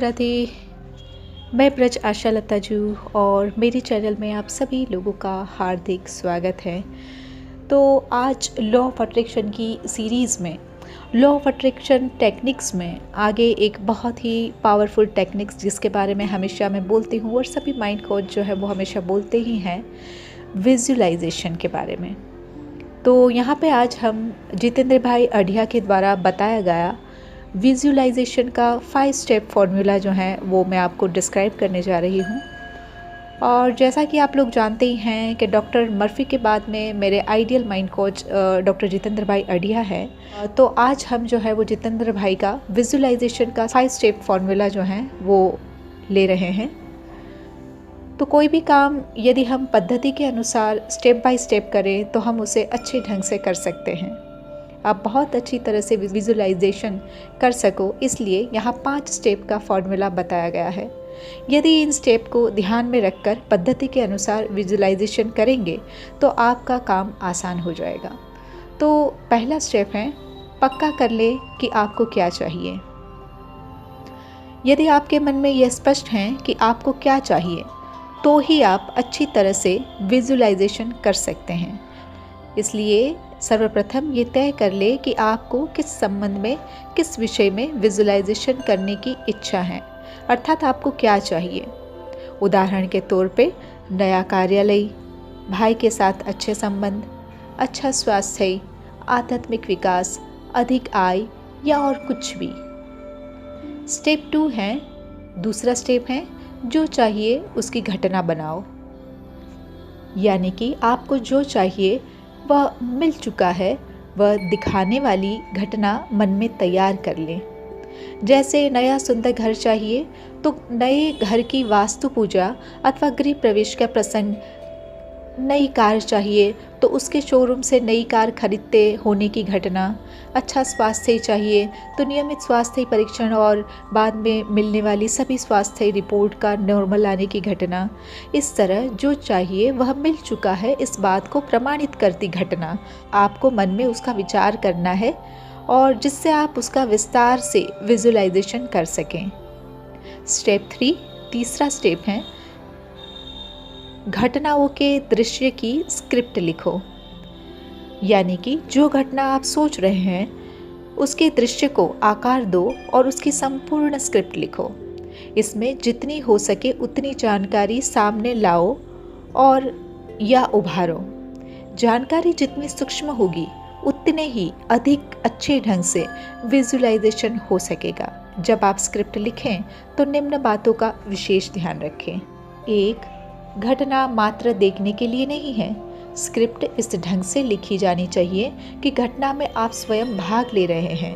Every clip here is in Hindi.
राधे। मैं ब्रज आशा लता जू और मेरे चैनल में आप सभी लोगों का हार्दिक स्वागत है। तो आज लॉ ऑफ अट्रैक्शन की सीरीज़ में लॉ ऑफ अट्रैक्शन टेक्निक्स में आगे एक बहुत ही पावरफुल टेक्निक्स जिसके बारे में हमेशा मैं बोलती हूँ और सभी माइंड कोच जो है वो हमेशा बोलते ही हैं, विजुअलाइजेशन के बारे में। तो यहाँ पे आज हम जितेंद्र भाई अढ़िया के द्वारा बताया गया विजुअलाइजेशन का 5 स्टेप फॉर्मूला जो है वो मैं आपको डिस्क्राइब करने जा रही हूँ। और जैसा कि आप लोग जानते ही हैं कि डॉक्टर मर्फी के बाद में मेरे ideal mind coach doctor Jitendra भाई अढ़िया है। तो आज हम जो है वो जितेंद्र भाई का विजुअलाइजेशन का 5 स्टेप फॉर्मूला जो है वो ले रहे हैं। तो कोई भी काम यदि हम पद्धति के अनुसार स्टेप बाय स्टेप करें तो हम उसे अच्छे ढंग से कर सकते हैं। आप बहुत अच्छी तरह से विजुअलाइजेशन कर सको, इसलिए यहाँ 5 स्टेप का फॉर्मूला बताया गया है। यदि इन स्टेप को ध्यान में रखकर पद्धति के अनुसार विजुअलाइजेशन करेंगे तो आपका काम आसान हो जाएगा। तो पहला स्टेप है, पक्का कर ले कि आपको क्या चाहिए। यदि आपके मन में यह स्पष्ट है कि आपको क्या चाहिए तो ही आप अच्छी तरह से विजुअलाइजेशन कर सकते हैं। इसलिए सर्वप्रथम ये तय कर ले कि आपको किस संबंध में, किस विषय में विजुअलाइजेशन करने की इच्छा है, अर्थात आपको क्या चाहिए। उदाहरण के तौर पे नया कार्यालय, भाई के साथ अच्छे संबंध, अच्छा स्वास्थ्य, आध्यात्मिक विकास, अधिक आय या और कुछ भी। स्टेप 2 है, दूसरा स्टेप है जो चाहिए उसकी घटना बनाओ। यानी कि आपको जो चाहिए वह मिल चुका है, वह दिखाने वाली घटना मन में तैयार कर लें। जैसे नया सुंदर घर चाहिए तो नए घर की वास्तु पूजा अथवा गृह प्रवेश का प्रसंग। नई कार चाहिए तो उसके शोरूम से नई कार खरीदते होने की घटना। अच्छा स्वास्थ्य चाहिए तो नियमित स्वास्थ्य परीक्षण और बाद में मिलने वाली सभी स्वास्थ्य रिपोर्ट का नॉर्मल आने की घटना। इस तरह जो चाहिए वह मिल चुका है, इस बात को प्रमाणित करती घटना आपको मन में उसका विचार करना है और जिससे आप उसका विस्तार से विजुअलाइजेशन कर सकें। स्टेप 3, तीसरा स्टेप है, घटनाओं के दृश्य की स्क्रिप्ट लिखो। यानी कि जो घटना आप सोच रहे हैं उसके दृश्य को आकार दो और उसकी संपूर्ण स्क्रिप्ट लिखो। इसमें जितनी हो सके उतनी जानकारी सामने लाओ और या उभारो। जानकारी जितनी सूक्ष्म होगी उतने ही अधिक अच्छे ढंग से विजुअलाइजेशन हो सकेगा। जब आप स्क्रिप्ट लिखें तो निम्न बातों का विशेष ध्यान रखें। 1, घटना मात्र देखने के लिए नहीं है। स्क्रिप्ट इस ढंग से लिखी जानी चाहिए कि घटना में आप स्वयं भाग ले रहे हैं।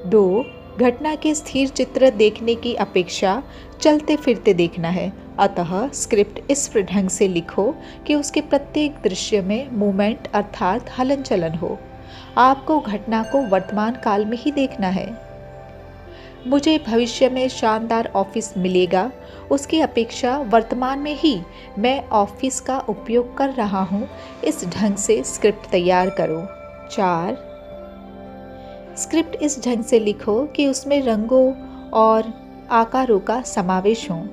2, घटना के स्थिर चित्र देखने की अपेक्षा चलते फिरते देखना है। अतः स्क्रिप्ट इस ढंग से लिखो कि उसके प्रत्येक दृश्य में मूवमेंट अर्थात हलन चलन हो। आपको घटना को वर्तमान काल में ही देखना है। मुझे भविष्य में शानदार ऑफिस मिलेगा, उसकी अपेक्षा वर्तमान में ही मैं ऑफिस का उपयोग कर रहा हूँ, इस ढंग से स्क्रिप्ट तैयार करो। 4, स्क्रिप्ट इस ढंग से लिखो कि उसमें रंगों और आकारों का समावेश हो।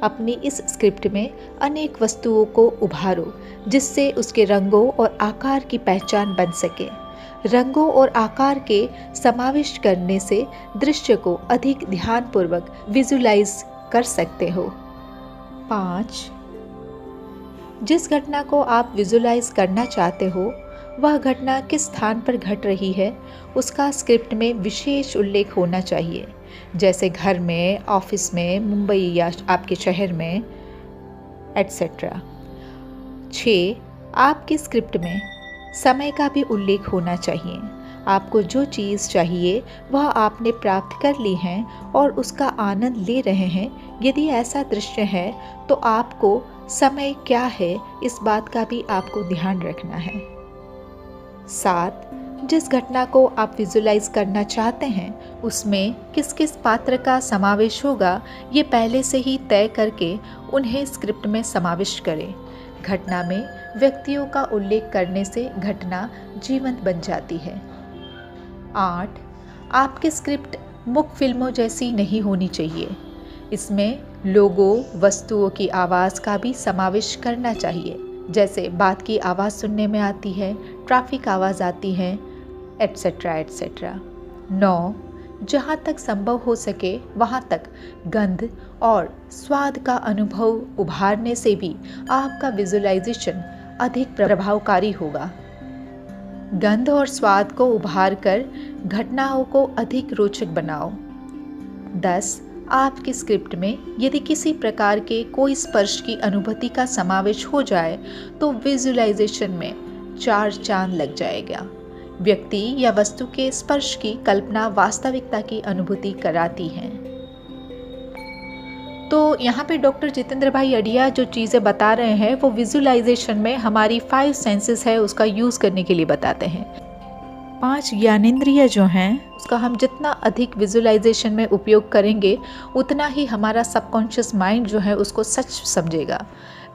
अपनी इस स्क्रिप्ट में अनेक वस्तुओं को उभारो जिससे उसके रंगों और आकार की पहचान बन सके। रंगों और आकार के समावेश करने से दृश्य को अधिक ध्यानपूर्वक विजुअलाइज कर सकते हो। 5, जिस घटना को आप विजुअलाइज करना चाहते हो वह घटना किस स्थान पर घट रही है उसका स्क्रिप्ट में विशेष उल्लेख होना चाहिए। जैसे घर में, ऑफिस में, मुंबई या आपके शहर में, एटसेट्रा। 6, आपकी स्क्रिप्ट में समय का भी उल्लेख होना चाहिए। आपको जो चीज़ चाहिए वह आपने प्राप्त कर ली है और उसका आनंद ले रहे हैं। यदि ऐसा दृश्य है तो आपको समय क्या है इस बात का भी आपको ध्यान रखना है। 7, जिस घटना को आप विजुअलाइज करना चाहते हैं उसमें किस किस पात्र का समावेश होगा ये पहले से ही तय करके उन्हें स्क्रिप्ट में समाविष्ट करें। घटना में व्यक्तियों का उल्लेख करने से घटना जीवंत बन जाती है। 8, आपकी स्क्रिप्ट मुख्य फिल्मों जैसी नहीं होनी चाहिए। इसमें लोगों, वस्तुओं की आवाज़ का भी समावेश करना चाहिए, जैसे बात की आवाज़ सुनने में आती है, ट्रैफिक आवाज़ आती है, एट्सेट्रा एट्सेट्रा। 9, जहाँ तक संभव हो सके वहाँ तक गंध और स्वाद का अनुभव उभारने से भी आपका विजुअलाइजेशन अधिक प्रभावकारी होगा। गंध और स्वाद को उभार कर घटनाओं को अधिक रोचक बनाओ। 10, आपकी स्क्रिप्ट में यदि किसी प्रकार के कोई स्पर्श की अनुभूति का समावेश हो जाए तो विजुअलाइजेशन में 4 चांद लग जाएगा। व्यक्ति या वस्तु के स्पर्श की कल्पना वास्तविकता की अनुभूति कराती है। तो यहाँ पे डॉक्टर जितेंद्र भाई अढ़िया जो चीज़ें बता रहे हैं वो विजुअलाइजेशन में हमारी 5 सेंसेस है उसका यूज़ करने के लिए बताते हैं। 5 ज्ञानेंद्रिय जो हैं उसका हम जितना अधिक विजुअलाइजेशन में उपयोग करेंगे उतना ही हमारा सबकॉन्शियस माइंड जो है उसको सच समझेगा।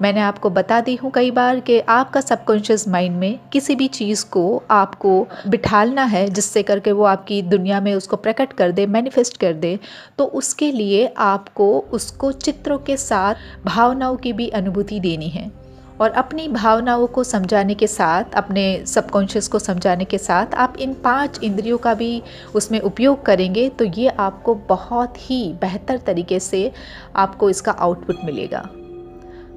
मैंने आपको बता दी हूँ कई बार कि आपका सबकॉन्शियस माइंड में किसी भी चीज़ को आपको बिठालना है जिससे करके वो आपकी दुनिया में उसको प्रकट कर दे, मैनिफेस्ट कर दे, तो उसके लिए आपको उसको चित्रों के साथ भावनाओं की भी अनुभूति देनी है। और अपनी भावनाओं को समझाने के साथ, अपने सबकॉन्शियस को समझाने के साथ आप इन 5 इंद्रियों का भी उसमें उपयोग करेंगे तो ये आपको बहुत ही बेहतर तरीके से आपको इसका आउटपुट मिलेगा।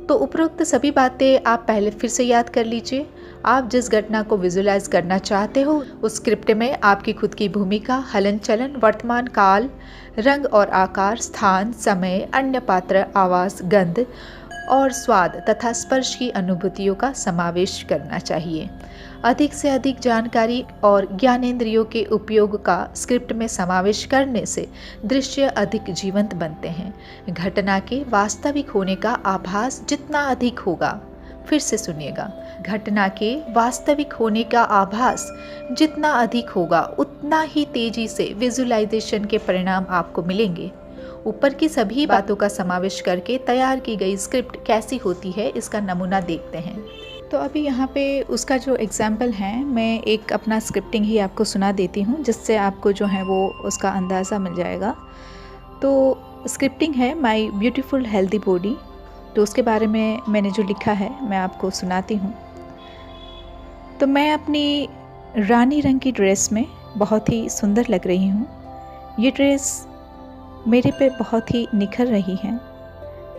तो उपरोक्त सभी बातें आप पहले फिर से याद कर लीजिए। आप जिस घटना को विजुअलाइज करना चाहते हो उस स्क्रिप्ट में आपकी खुद की भूमिका, हलन चलन, वर्तमान काल, रंग और आकार, स्थान, समय, अन्य पात्र, आवाज़, गंध और स्वाद तथा स्पर्श की अनुभूतियों का समावेश करना चाहिए। अधिक से अधिक जानकारी और ज्ञानेंद्रियों के उपयोग का स्क्रिप्ट में समावेश करने से दृश्य अधिक जीवंत बनते हैं। घटना के वास्तविक होने का आभास जितना अधिक होगा, फिर से सुनिएगा, घटना के वास्तविक होने का आभास जितना अधिक होगा उतना ही तेजी से विजुअलाइजेशन के परिणाम आपको मिलेंगे। ऊपर की सभी बातों का समावेश करके तैयार की गई स्क्रिप्ट कैसी होती है इसका नमूना देखते हैं। तो अभी यहाँ पे उसका जो एग्जाम्पल है मैं एक अपना स्क्रिप्टिंग ही आपको सुना देती हूँ जिससे आपको जो है वो उसका अंदाज़ा मिल जाएगा। तो स्क्रिप्टिंग है माय ब्यूटीफुल हेल्दी बॉडी, तो उसके बारे में मैंने जो लिखा है मैं आपको सुनाती हूँ। तो मैं अपनी रानी रंग की ड्रेस में बहुत ही सुंदर लग रही हूँ। ये ड्रेस मेरे पे बहुत ही निखर रही है।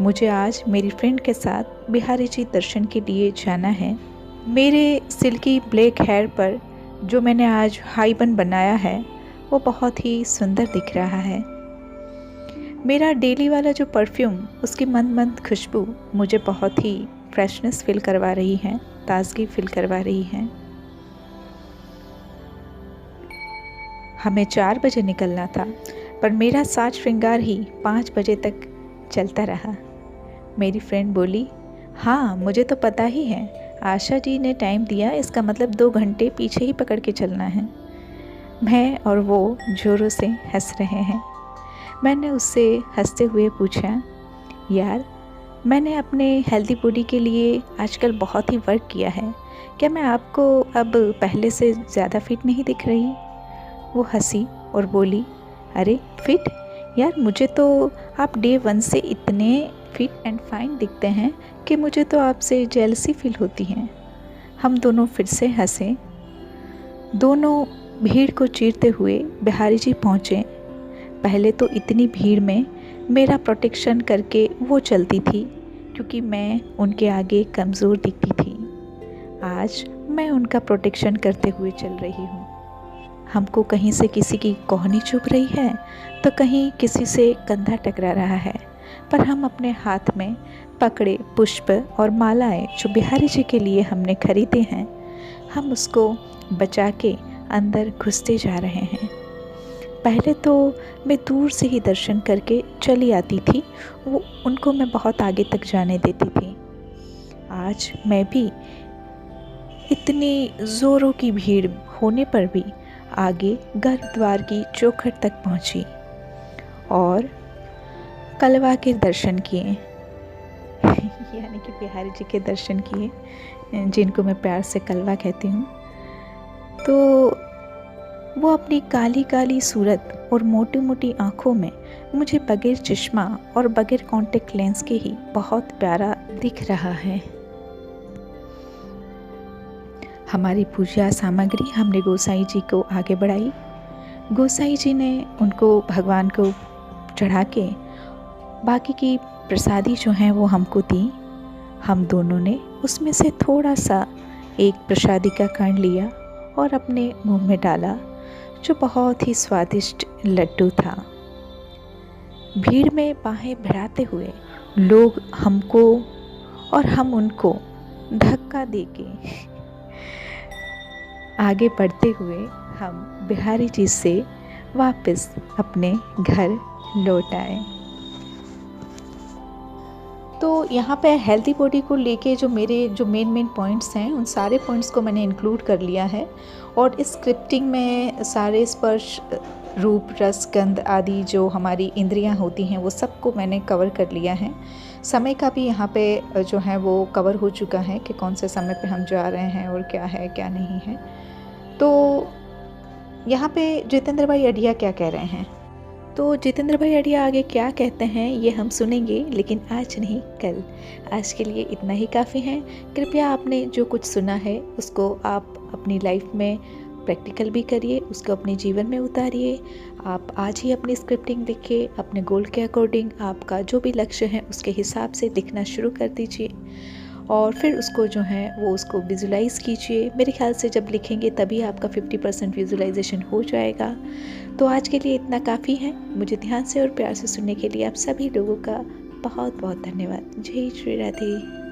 मुझे आज मेरी फ्रेंड के साथ बिहारी जी दर्शन के लिए जाना है। मेरे सिल्की ब्लैक हेयर पर जो मैंने आज हाई बन बनाया है वो बहुत ही सुंदर दिख रहा है। मेरा डेली वाला जो परफ्यूम, उसकी मंद मंद खुशबू मुझे बहुत ही फ्रेशनेस फील करवा रही है, ताजगी फील करवा रही है। हमें 4 बजे निकलना था पर मेरा साज श्रृंगार ही 5 बजे तक चलता रहा। मेरी फ्रेंड बोली, हाँ मुझे तो पता ही है, आशा जी ने टाइम दिया, इसका मतलब 2 घंटे पीछे ही पकड़ के चलना है। मैं और वो जोरों से हंस रहे हैं। मैंने उससे हंसते हुए पूछा, यार मैंने अपने हेल्दी बॉडी के लिए आजकल बहुत ही वर्क किया है, क्या मैं आपको अब पहले से ज़्यादा फिट नहीं दिख रही? वो हंसी और बोली, अरे फिट? यार मुझे तो आप डे 1 से इतने फिट एंड फाइन दिखते हैं कि मुझे तो आपसे जेलसी फील होती है। हम दोनों फिर से हंसे। दोनों भीड़ को चीरते हुए बिहारी जी पहुँचे। पहले तो इतनी भीड़ में मेरा प्रोटेक्शन करके वो चलती थी क्योंकि मैं उनके आगे कमज़ोर दिखती थी। आज मैं उनका प्रोटेक्शन करते हुए चल रही हूँ। हमको कहीं से किसी की कोहनी चुभ रही है तो कहीं किसी से कंधा टकरा रहा है, पर हम अपने हाथ में पकड़े पुष्प और मालाएं जो बिहारी जी के लिए हमने खरीदे हैं, हम उसको बचा के अंदर घुसते जा रहे हैं। पहले तो मैं दूर से ही दर्शन करके चली आती थी, वो उनको मैं बहुत आगे तक जाने देती थी। आज मैं भी इतनी ज़ोरों की भीड़ होने पर भी आगे गर्भद्वार की चौखट तक पहुंची और कलवा के दर्शन किए यानी कि बिहारी जी के दर्शन किए, जिनको मैं प्यार से कलवा कहती हूँ। तो वो अपनी काली काली सूरत और मोटी मोटी आँखों में मुझे बगैर चश्मा और बगैर कॉन्टेक्ट लेंस के ही बहुत प्यारा दिख रहा है। हमारी पूजा सामग्री हमने गोसाई जी को आगे बढ़ाई। गोसाई जी ने उनको भगवान को चढ़ा के बाकी की प्रसादी जो हैं वो हमको दी। हम दोनों ने उसमें से थोड़ा सा एक प्रसादी का कण लिया और अपने मुंह में डाला, जो बहुत ही स्वादिष्ट लड्डू था। भीड़ में बाहें बढ़ाते हुए लोग हमको और हम उनको धक्का देके आगे बढ़ते हुए हम बिहारी जी से वापस अपने घर लौट आए। तो यहाँ पे हेल्दी बॉडी को लेके जो मेरे मेन पॉइंट्स हैं, उन सारे पॉइंट्स को मैंने इंक्लूड कर लिया है और इस स्क्रिप्टिंग में सारे स्पर्श, रूप, रस, गंध आदि जो हमारी इंद्रियां होती हैं वो सबको मैंने कवर कर लिया है। समय का भी यहाँ पे जो है वो कवर हो चुका है कि कौन से समय पे हम जा रहे हैं और क्या है क्या नहीं है। तो यहाँ पे जितेंद्र भाई अढ़िया क्या कह रहे हैं, तो जितेंद्र भाई अढ़िया आगे क्या कहते हैं ये हम सुनेंगे, लेकिन आज नहीं कल। आज के लिए इतना ही काफ़ी है। कृपया आपने जो कुछ सुना है उसको आप अपनी लाइफ में प्रैक्टिकल भी करिए, उसको अपने जीवन में उतारिए। आप आज ही अपनी स्क्रिप्टिंग लिखिए, अपने गोल के अकॉर्डिंग आपका जो भी लक्ष्य है उसके हिसाब से लिखना शुरू कर दीजिए और फिर उसको जो है वो उसको विजुलाइज़ कीजिए। मेरे ख्याल से जब लिखेंगे तभी आपका 50% विजुलाइजेशन हो जाएगा। तो आज के लिए इतना काफ़ी है। मुझे ध्यान से और प्यार से सुनने के लिए आप सभी लोगों का बहुत बहुत धन्यवाद। जय श्री राधे।